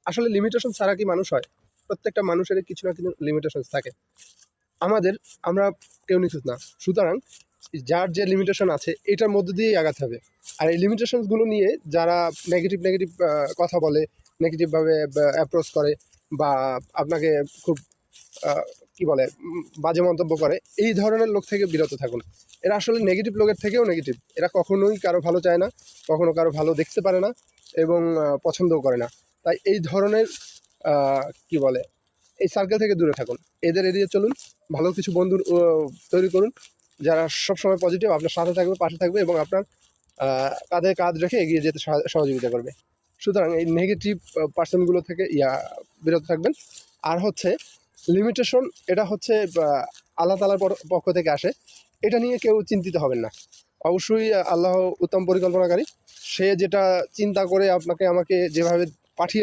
আসলে লিমিটেশন ছাড়া কি মানুষ হয়? প্রত্যেকটা মানুষেরই কিছু না কিছু লিমিটেশনস থাকে। আমরা কেউ নিখুঁত না। সুতরাং যার যে লিমিটেশন আছে এটার মধ্য দিয়েই আগাতে হবে। আর এই লিমিটেশনসগুলো নিয়ে যারা নেগেটিভ কথা বলে, নেগেটিভভাবে অ্যাপ্রোচ করে বা আপনাকে খুব কি বলে বাজে মন্তব্য করে, এই ধরনের লোক থেকে বিরত থাকুন। এরা আসলে নেগেটিভ লোকের থেকেও নেগেটিভ। এরা কখনোই কারো ভালো চায় না, কখনো কারো ভালো দেখতে পারে না এবং পছন্দও করে না। তাই এই ধরনের কি বলে এই সার্কেল থেকে দূরে থাকুন, এদের এড়িয়ে চলুন। ভালো কিছু বন্ধু তৈরি করুন যারা সবসময় পজিটিভ, আপনার সাথে থাকবে, পাশে থাকবে এবং আপনার কাঁধে কাঁধ রেখে এগিয়ে যেতে সহযোগিতা করবে। সুতরাং এই নেগেটিভ পার্সনগুলো থেকে বিরত থাকবেন। আর হচ্ছে লিমিটেশন, এটা হচ্ছে আল্লাহ তাআলার পক্ষ থেকে আসে। এটা নিয়ে কেউ চিন্তিত হবেন না। অবশ্যই আল্লাহ উত্তম পরিকল্পনাকারী। সে যেটা চিন্তা করে আপনাকে আমাকে যেভাবে পাঠিয়েছে